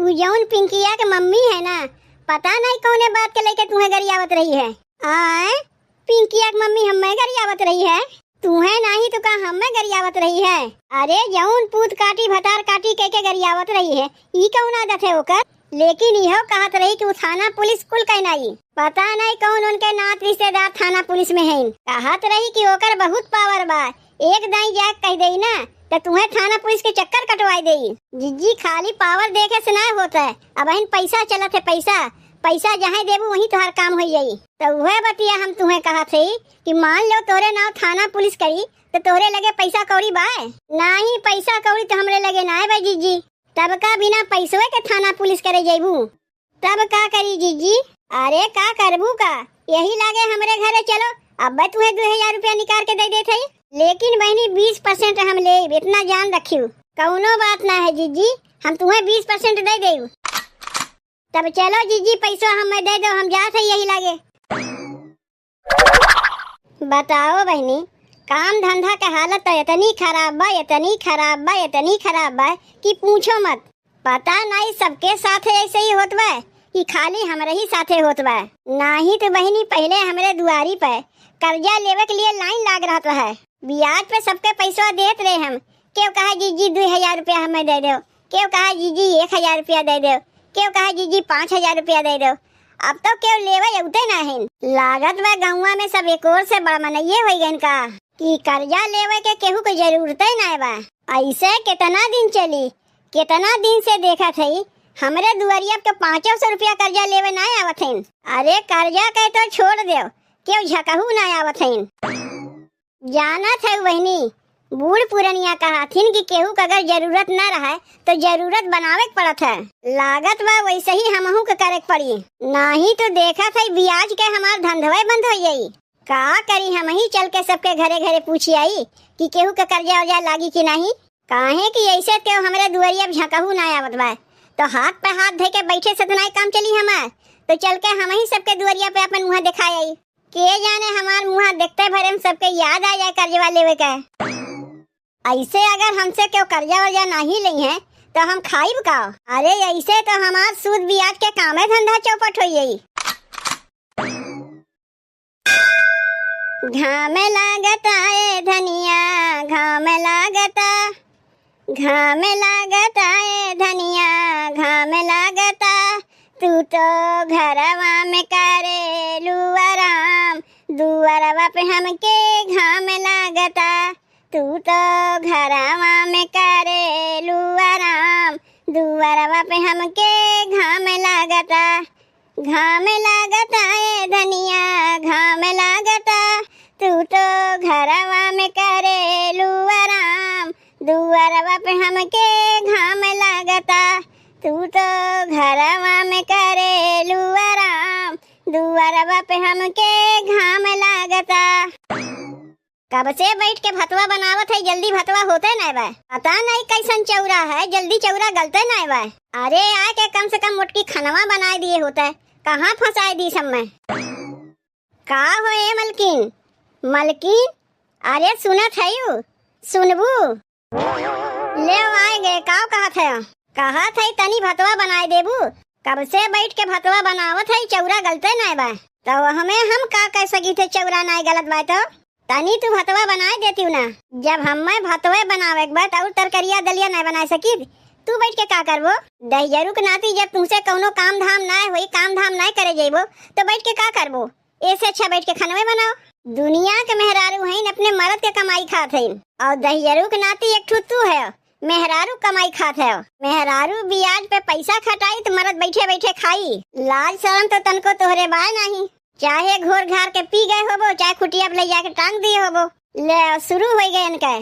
उ जौन पिंकिया के मम्मी है ना, पता नहीं कौने बात के लेके तुम्हें गरियावत रही है। आए पिंकिया की मम्मी हमें गरियावत रही है, तुम्हें नहीं तो का हमें गरियावत रही है। अरे जौन पूत काटी भतार काटी के गरियावत रही है, ई कौन आदत है ओकर। लेकिन यह कहत रही कि थाना पुलिस कुल कहनाई, पता नहीं कौन उनके नात रिश्तेदार थाना पुलिस में है। कहत रही कि ओकर बहुत पावर बा, एक दाई जाके कह दई ना तो तुम्हें थाना पुलिस के चक्कर कटवाई देई। जिज्जी खाली पावर देखे से ना होता है, अब इन पैसा चलत है, पैसा पैसा जहाँ देबू वहीं तुम्हार काम हो जाई। तो वह बतिया हम तुम्हें कहा थे कि मान लो तोरे नाव थाना पुलिस करी तो तोरे लगे पैसा कौड़ी बाय नहीं, पैसा कौड़ी तो हमरे लगे ना है भाई जीजी। तब का बिना पैसों के थाना पुलिस करे जेबू, तब का करी जीजी। अरे का करबू का, यही लागे हमरे घरे चलो, अब तुम्हें 2000 रुपया निकाल के दे देते। लेकिन बहनी 20% हम ले, इतना जान रखियो, कौनो बात ना है जीजी, हम तुम्हें 20% दे दे। तब चलो जीजी पैसा हमें दे दो, हम जाते यही लागे। बताओ बहनी, काम धंधा के हालत तो इतनी खराब बा, इतनी खराब बा, इतनी खराब बा कि पूछो मत। पता नहीं सबके साथ ऐसे ही होत बा कि खाली हमरे ही साथे होत बा। नहीं तो बहनी पहले हमरे दुआरी पे कर्जा लेवे के लिए लाइन लाग रहा है, ब्याज पे सबके पैसा देत रहे हम। क्यों कहा जीजी 2000 रुपया हमें दे दो, क्यों कहा जीजी 1000 रुपया दे दो, क्यों कहा जीजी 5000 रुपया दे दो। अब तो क्यों लेवे उते ना है। लागत बा गौवा में सब एक और से बड़ा मनइये हो गए का कि कर्जा लेवे के केहू को जरूरत ही ना बा। ऐसे कितना दिन चली, कितना दिन से देखा थी हमरे दुआरिया पे 500 रुपया कर्जा लेवे ना आवत है। अरे कर्जा के तो छोड़ दो, क्यों झकहू ना आवत है। जाना था बहनी, बूढ़ पुरनिया कहा थी कि केहू का अगर जरूरत ना रहा तो जरूरत बनावे पड़त है। लागत बा वैसे ही हमहू के करे पड़ी, नहीं तो देखा था ब्याज के हमार धंधवे बंद हो जाई। का करी, हम ही चल के सबके घरे घरे पूछी आई कि केहू के कर्जा वर्जा लागी कि नहीं। काहे कि ऐसे क्यों हमरे दुआरिया झकहू ना आवत बा, तो हाथ पे हाथ धे के बैठे से तो नहीं काम चली हमार। तो चल के हम ही सबके दुआरिया पे अपन मुँह दिखाई आई, के जाने हमार मुँह देखते भरे हम सबके याद आ जाए कर्जा लेवे के। ऐसे अगर हमसे क्यों कर्जा वर्जा नहीं ली है तो हम खाइब का। अरे ऐसे तो हमार सूद ब्याज के कामे धंधा चौपट हो गई। घाम लागता ए धनिया, घाम लागता, घाम लागता ए धनिया, घाम लागता, तू तो घरवा में करे लुआराम, दुआरवा पे हमके घाम लागता, तू तो घरवा में करे लुआराम, दुआरवा पे हमके घाम लागता, घाम लागता ए धनिया, घाम लागता, तू तो घरवा में करे लुआराम, दुआरवा पे हमके घाम लागता, तू तो घरवा में करे लुआराम, दुआरवा पे हमके घाम लागता। कब से बैठ के भतवा बनावत है, जल्दी भतवा होते नहीं बा। पता नहीं कैसन चौरा है, जल्दी चौरा गलते नहीं बा। अरे आए के कम से कम मोटकी खनवा बनाए दिए होता, कहाँ फंसाए दी सब में। का हो ए मलकिन, मलकिन, अरे सुनत है यू, सुनबू ले आए गए। का कहा थे तनी भतवा बनाए देबू। कब से बैठ के भतवा बनावत है, चौरा गलते नहीं बा। तो हमें हम का कह सकी थे चौरा नहीं गलत बा, तो तनी तू भतवा बनाए देती ना। जब हमें भतवे बनावे के बाद और तरकरिया दलिया नहीं बना सकी, तू बैठ के का करबो। दहिजरू के नाती जब तुमसे कौनो काम धाम ना होई, काम धाम नहीं करे जेबो, तो बैठ के का करबो। ऐसे अच्छा बैठ के खनवे बनाओ। दुनिया के मेहरारू हैं, अपने मर्द के कमाई खात हैं, और दहिजरू के नाती एक तू है, मेहरारू कमाई खात है। मेहरारू ब्याज पे पैसा खटाई तो मर्द बैठे बैठे खाई। लाज शर्म तो तनको तोहरे बाय नहीं, चाहे घोर घार के पी गए होबो, चाहे खुटिया पे ले जाके टांग दिए होबो। ले शुरू हो गए इनका।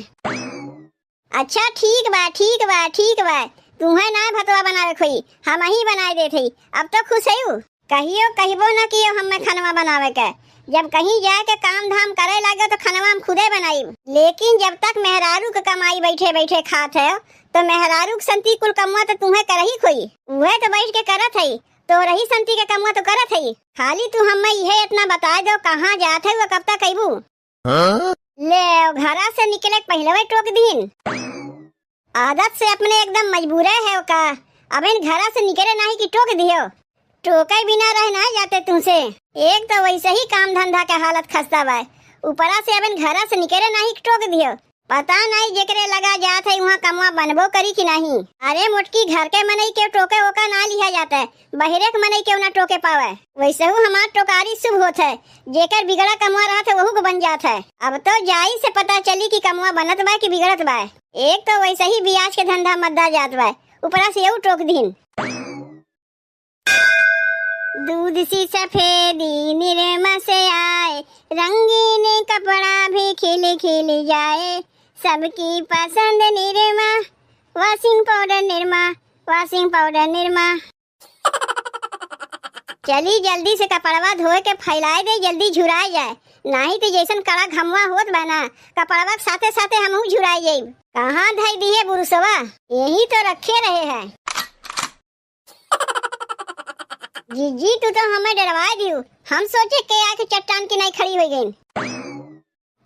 अच्छा ठीक बा, ठीक बा, ठीक बा, तुम्हें ना भतवा बनावे खोई, हम ही बनाए दे थे। अब तो खुश है, कहियो कहिबो न कियो हमें खनवा बनावे के। जब कहीं जाए के काम धाम करे लगे तो खनवा हम खुदे बनाई। लेकिन जब तक मेहरारू के कमाई बैठे बैठे खात है, तो मेहरारू के संती कुल कमुआ तो तुम्हें कर ही खोई। वह तो बैठ के करत है, तो रही संती के कमुआ तो करत है। खाली तू हमें यह इतना बता दो कहाँ जात है, वो कब तक अबू। ले घरा से निकले पहले वही टोक दीन। आदत से अपने एकदम मजबूरे है का, अब इन घरा से निकले नहीं कि टोक दियो। टोके बिना रह ना जाते तुमसे। एक तो वैसे ही काम धंधा के हालत खस्ता बा, ऊपरा से अब इन घरा से निकले नहीं कि टोक दियो। पता नहीं जेकरे लगा जात है वहाँ कमवा बनबो करी कि नहीं। अरे मोटकी घर के मनई के टोके ओका ना लिया जाता है, बहरे के मनई के ना टोके पावे। वैसे हूँ हमार टोकारी शुभ होता है, जेकर बिगड़ा कमवा रहा था वहू को बन जाता है। अब तो जाई से पता चली कि कमवा बनत बा कि बिगड़त बा। एक तो वैसे ही बियाज के धंधा मद्दा जात बा, ऊपरा से यू टोक दीन। दूध सी सफेदी निरमा से आए, रंगीन कपड़ा भी खिल खिल जाए। सबकी पसंद Nirma, washing powder Nirma, washing powder Nirma. चली जल्दी से कपड़वा धोए के फैलाए दे, जल्दी झुराए जाए, नहीं तो जैसन कड़ा घमवा होत बना कपड़वा के साथे साथे हमहू झुराए जाए। कहाँ धई दिए बुरुसवा, यही तो रखे रहे हैं। जीजी तू तो हमें डरवा दियो, हम सोचे के आके चट्टान की नहीं खड़ी हो गई।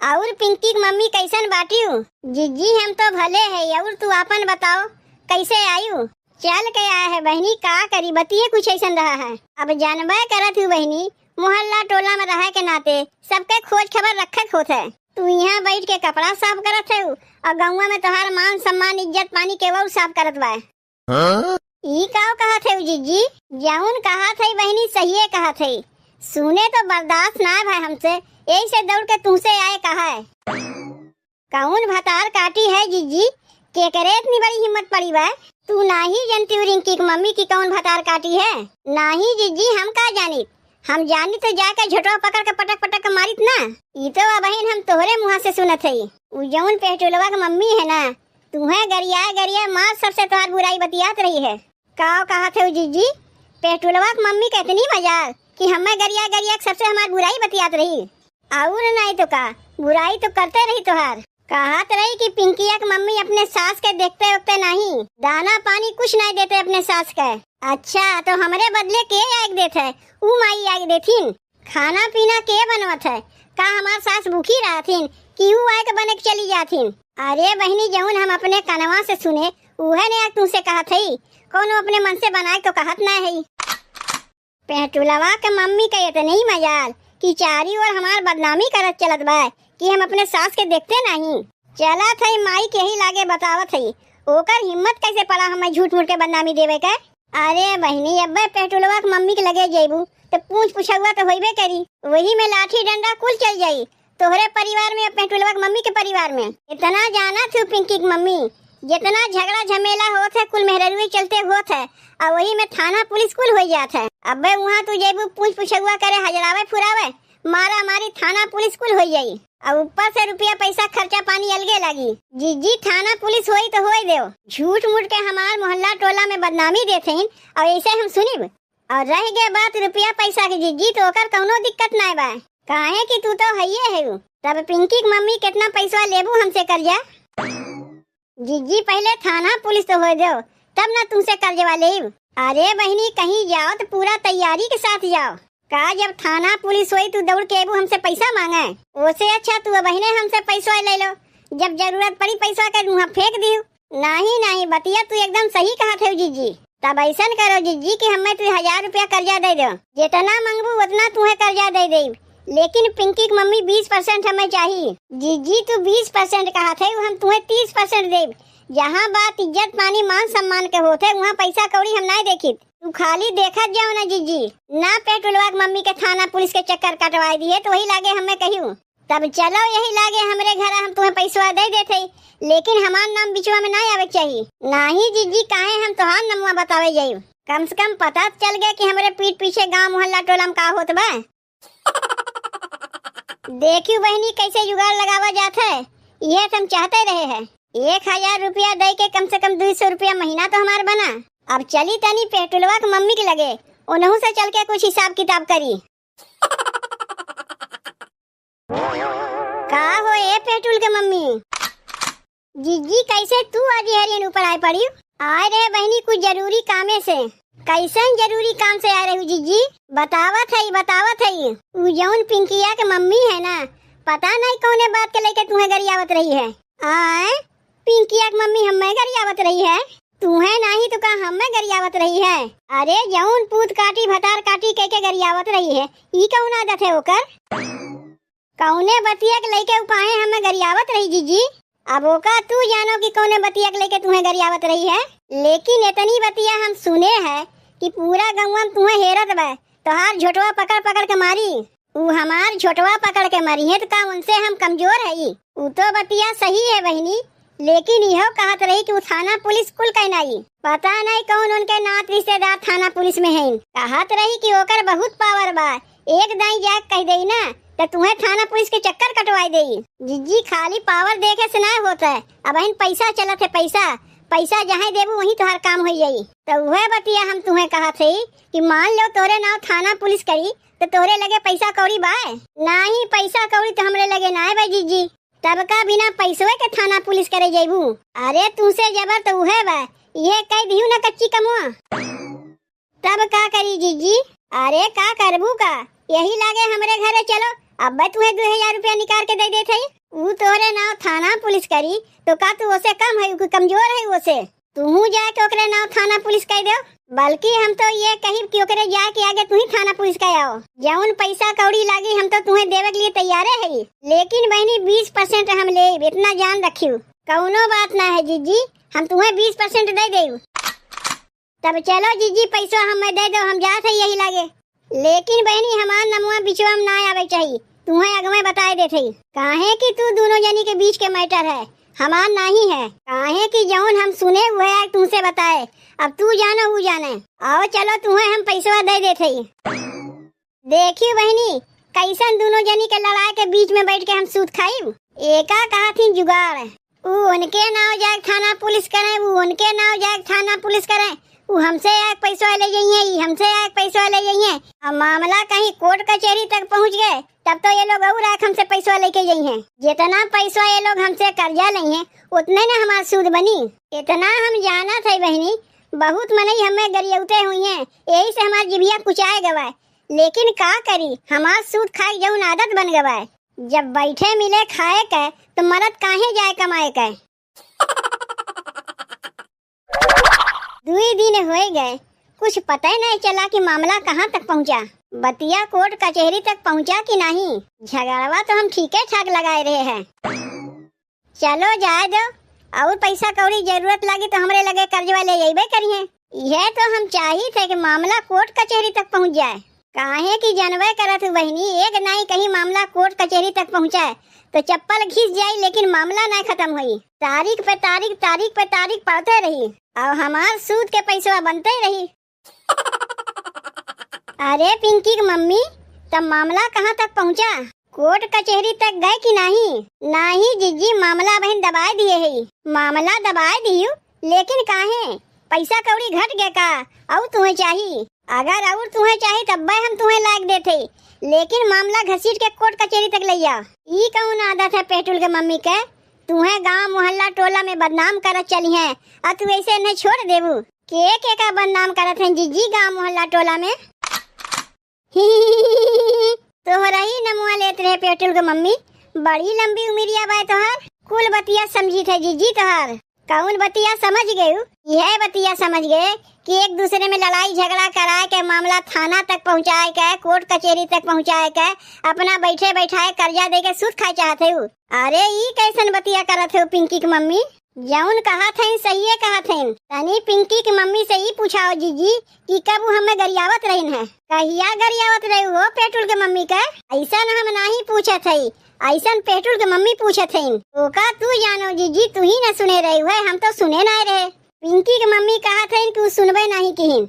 और पिंकी की मम्मी कैसन बाटियो? जीजी हम तो भले है, और तू अपन बताओ कैसे आयु? चल के आया है बहनी, का करी बतिए कुछ ऐसा रहा है। अब जानबे करत हूँ बहनी, मोहल्ला टोला में रहे के नाते सबके खोज खबर रखत होत है। तू यहाँ बैठ के कपड़ा साफ करत है और गौवा में तोहार मान सम्मान इज्जत पानी के वो साफ करत बा। ई का कहा थे जीजी? जाऊन कहा थे बहनी, सही कहा थे। सुने तो बर्दाश्त ना भाई हमसे, यही से दौड़ के तुमसे आए कहा है। कौन भतार काटी है जीजी? के करे इतनी बड़ी हिम्मत पड़ी बा? तू नहीं जानती रिंकी की मम्मी की कौन भतार काटी है? नहीं जीजी हम का जानी, हम जानी तो जाकर झटवा पकड़ के पटक पटक मारित ना। ई तो बहन हम तोहरे मुँह से सुनत है। उ जौन पेटुलवा की मम्मी है ना, तुम्हें गरिया गरिया माँ सबसे तोहार बुराई बतियात रही है। का कहा थे जीजी? पेटुलवा की मम्मी का इतनी मजाल कि हमें गरिया गरिया सबसे हमारी बुराई बतियात रही। और नहीं तो का बुराई तो करते रही तोहार। कहत रही कि पिंकिया की मम्मी अपने सास के देखते वक्ते नहीं, दाना पानी कुछ नहीं देते अपने सास के। अच्छा तो हमरे बदले के आग देते है? ऊ माई आग देथिन। खाना पीना के बनवत है? का हमार सास भूखी रहथिन कि ऊ आग बने के चली जाथिन? अरे बहनी जौन हम अपने कनवा से सुने उहे ने तुमसे कहा थी, कौन अपने मन से बनाए तो कहत ना है। पेटुलवा के मम्मी का इतनी मजाल कि चारी ओर हमार बदनामी करत चलत बा कि हम अपने सास के देखते नहीं। चला थई माई के ही लागे बतावत है, ओकर हिम्मत कैसे पड़ा हमें झूठ मूठ के बदनामी देवे के। अरे बहनी अब पेटुलवा के मम्मी के लगे जेबू तो पूछ पूछा तो होइबे करी, वही में लाठी डंडा कुल चल जाई, तोहरे परिवार में पेटुलवा के मम्मी के परिवार में। इतना जाना थी पिंकी की मम्मी, जितना झगड़ा झमेला होत है कुल मेहररुए चलते होत है, और वही में थाना पुलिस कुल हो जात है। अब वहाँ तू जेबू पूछ पूछा करे, हजरावे फुरावे, मारा मारी थाना पुलिस कुल हो जाई, और ऊपर से रुपया पैसा खर्चा पानी अलगे लगी। जीजी थाना पुलिस होई तो होई देव, झूठ मूठ के हमार मोहल्ला टोला में बदनामी देते हैं और ऐसे हम सुनिब। और रह गया बात रुपया पैसा की जीजी, तो ओकर कौनो दिक्कत ना बा, काहे कि तू तो हइये है। तब पिंकी की मम्मी कितना पैसा लेबू हमसे कर्जा? जीजी पहले थाना पुलिस तो हो दो, तब ना तुमसे कर्जवा लेब। अरे बहनी कहीं जाओ तो पूरा तैयारी के साथ जाओ, का जब थाना पुलिस हुई तू दौड़ के हमसे पैसा मांगे, उससे अच्छा तू बहने हमसे पैसा ले लो, जब जरूरत पड़ी पैसा कर मुँह फेंक दियो। नहीं नहीं बतिया तू एकदम सही कहा थे जीजी। तब ऐसा करो जीजी कि हमें तू 1000 रुपया कर्जा दे दो, जितना मांगबू उतना तुम्हें कर्जा दे दे, लेकिन पिंकी की मम्मी 20% हमें चाहिए। जीजी तू 20% कहा थे, हम तुम्हें 30% दे। जहाँ बात इज्जत पानी मान सम्मान के होते वहाँ पैसा कौड़ी हम नहीं देखी, तू खाली देखत जाओ ना जीजी। ना पेटुलवा की मम्मी के थाना पुलिस के चक्कर कटवाई दिए तो वही लागे हमें कहियो। तब चलो यही लागे हमरे घर हम तुम्हें पैसा दे देते, लेकिन हमार नाम बिचवा में नहीं आवे चाहिए। नहीं जीजी काहे हम तोहार नमुआ बतावे जाई, कम से कम पता चल गया कि हमारे पीठ पीछे गांव मोहल्ला टोला में का होत बा। देखियो बहनी कैसे जुगाड़ लगावा जाता है, ये हम चाहते रहे हैं। 1000 रुपया दे के कम से कम 200 रुपया महीना तो हमार बना। अब चली तनी पेटुलवा की मम्मी के लगे, उन्हों से चल के कुछ हिसाब किताब करी। का हो ए पेटुल के मम्मी? जीजी कैसे तू आज हरियन ऊपर आए पड़ी? आए रहे बहनी कुछ जरूरी कामे से। कैसन जरूरी काम से आ रही हूँ जीजी? बतावत है उ जौन पिंकिया के मम्मी है ना, पता नहीं कौने बात के लेके तुम्हें गरियावत रही है। आए पिंकिया की मम्मी हमें गरियावत रही है? तुम्हें नहीं तो का हमें गरियावत रही है। अरे जौन पूत काटी भतार काटी के गरियावत रही है, ई कौन आदत है ओकर? कौने बतिया के लेके उपाए हमें गरियावत रही जीजी? अब ओका तू जानो कि कौने बतिया के लेके तुम्हें गरियावत रही है। लेकिन इतनी बतिया हम सुने है कि पूरा गौवा में तुम्हें हेरत बा, तोहार झोटवा पकड़ पकड़ के मारी। ऊ हमार झोटवा पकड़ के मारी है तो का उनसे हम कमजोर है? ऊ तो बतिया सही है बहनी, लेकिन यह कहत रही कि वो थाना पुलिस कुल कहनाई। पता नहीं कौन उनके नात रिश्तेदार थाना पुलिस में है। कहत रही कि ओकर बहुत पावर बा, एक दाई जाके कह दई ना तो तुम्हें थाना पुलिस के चक्कर कटवाई देई। जीजी खाली पावर देखे से ना होता है, अब इन पैसा चलत है, पैसा पैसा जहाँ देबू वहीं तुम्हार काम हो जाई। तो वह बतिया हम तुम्हें कहा थे कि मान लो तोरे नाव थाना पुलिस करी तो तोरे लगे पैसा कौड़ी बाय? नहीं, पैसा कौड़ी तो हमरे लगे ना है भाई जीजी। तब का बिना पैसवे के थाना पुलिस करे जेबू? अरे तुमसे जबर तो है बा, ये कह दियो ना कच्ची कमुआ। तब का करी जीजी? अरे का करबू का, यही लागे हमरे घरे चलो, अब तुम्हें 2000 रुपया निकाल के दे देते। वो तोरे नाव थाना पुलिस करी तो का तू उसे कम है, कमजोर है उसे? तू जाके ओकरे नाव थाना पुलिस कह दो, बल्कि हम तो ये कही कि ओकरे जाके आगे तू ही थाना पुलिस कह आओ। जौन पैसा कौड़ी लागी हम तो तुम्हें देवे के लिए तैयार है, लेकिन बहनी 20% हम ले, इतना जान रखियो। कौनो बात ना है जीजी, हम तुम्हें 20% दे देऊ। तब चलो जीजी पैसा हमें दे दो, हम जाते यही लागे। लेकिन बहनी हमार नमुआ बिचवा में ना आवे चाहिए, तुम्हें अगमे बताए देते। काहे कि तू दोनों जनी के बीच के मैटर है, हमार नहीं है। काहे कि जौन हम सुने हुए है तुमसे बताए, अब तू जानो वो जाने। आओ चलो तुम्हें हम पैसा दे देते। देखियो बहनी कैसन दोनों जनी के लड़ाई के बीच में बैठ के हम सूत खाई। एका कहा थी जुगाड़, वो उनके नाव जाके थाना पुलिस करे, वो उनके नाव जाके थाना पुलिस करे, वो हमसे एक पैसा ले जाइए, हमसे एक पैसा ले जाइए। अब मामला कहीं कोर्ट कचहरी तक पहुंच गए तब तो ये लोग और हमसे पैसा लेके जाइए। जितना पैसा ये लोग हमसे कर्जा लेंगे उतने न हमार सूद बनी। इतना हम जाना थे बहनी, बहुत मनई हमें गरियौते हुई हैं, यही से हमार जिभिया कुचाए गवाए। लेकिन का करी, हमार सूद खाए जौन आदत बन गवाए। जब बैठे मिले खाए के तो मरद काहे जाए कमाए के। 2 दिन हो गए, कुछ पता ही नहीं चला कि मामला कहाँ तक पहुँचा। बतिया कोर्ट कचहरी तक पहुँचा कि नहीं। झगड़वा तो हम ठीक ठाक लगाए रहे हैं। चलो जाए दो, और पैसा कौड़ी जरूरत लगी तो हमरे लगे कर्जवा ले जाइबे करिए। यह तो हम चाहिए थे कि मामला कोर्ट कचहरी तक पहुँच जाए। काहे कि जनवे करत बहनी, एक नहीं कहीं मामला कोर्ट कचहरी तक पहुँचाए तो चप्पल घिस जाई, लेकिन मामला नहीं खत्म हुई। तारीख पे तारीख, तारीख पे तारीख पड़ते रही और हमार सूद के पैसा बनते रही। अरे पिंकी की मम्मी, तब मामला कहाँ तक पहुँचा? कोर्ट कचहरी तक गए कि नहीं? नहीं जीजी, मामला बहन दबाए दिए है। मामला दबाए दियो, लेकिन काहे? पैसा कौड़ी घट गए का? और तुम्हें चाहिए? अगर और तुम्हें चाहिए तब हम तुम्हें लायक देते, लेकिन मामला घसीट के कोर्ट कचहरी तक ले जाओ। ई कौन आदत है पेटुल के मम्मी के? तुम्हें गांव मोहल्ला टोला में बदनाम करत चली है, और तू ऐसे नहीं छोड़ देबू। के का बदनाम करत है जीजी गांव मोहल्ला टोला में? तोहरा ही नमुआ लेत रहे पेटुल के मम्मी, बड़ी लंबी उम्रिया बा तोहार। कुल बतिया समझी थे जीजी तोहार। कौन बतिया समझ गए? यह बतिया समझ गए कि एक दूसरे में लड़ाई झगड़ा कराए के मामला थाना तक पहुँचाए के, कोर्ट कचहरी तक पहुँचाए के, अपना बैठे बैठाए कर्जा दे के सूद खाए चाहते हो। अरे ई कैसन बतिया करत हो पिंकी की मम्मी? जौन कहा थे सही है कहा थे। तनी पिंकी की मम्मी से ही पूछाओ जीजी कि कब वो हमें गरियावत रही है। कहिया गरियावत रही हो पेटुल के मम्मी का? ऐसा न हम नहीं पूछे थे, ऐसा पेटुल के मम्मी पूछे थे। ओका तू जानो जीजी, तू ही न सुने रही है, हम तो सुने नहीं रहे। पिंकी की मम्मी कहा थे कि सुनबे नहीं कहीं।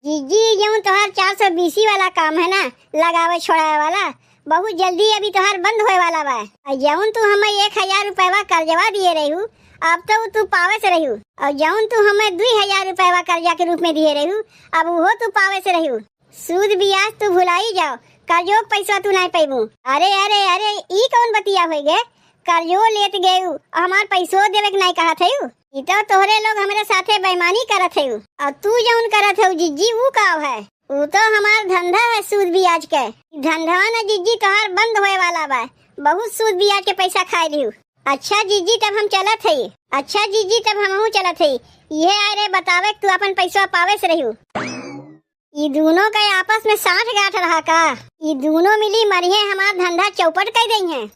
जीजी जौन तोहार 420 वाला काम है ना, लगावे छोड़ावे वाला, बहुत जल्दी अभी तोहार बंद होए वाला बा। जौन तू हमें 1000 रुपया कर्जवा दिए रही, अब तो तू पावे से रही। और जौन तू हमें 2000 रुपया कर्जा के रूप में दिए रही, अब वो तू पावे से रही। सूद ब्याज तू भुलाई जाओ, कर्जो पैसा तू नहीं पैबू। अरे अरे अरे ई कौन बतिया हो गए? कर्जो लेत गए हमार पैसो देवे के नहीं कहा थे। ई तो तोहरे लोग हमारे साथे बेईमानी करत है, और तू जौन करत है जीजी वो का है? वो तो हमार धंधा है सूद ब्याज के। धंधा न जीजी तोहार बंद होए वाला बा, बहुत सूद ब्याज के पैसा खाए लिहू। अच्छा जीजी तब हम चलत हई। अच्छा जीजी तब हमहू चलत हई। ये आए रे बतावे तू अपन पैसा पावे से रही। ई दोनों का आपस में साठ गांठ रहा का। ई दोनों मिली मरिए हमार धंधा चौपट कर गई हैं।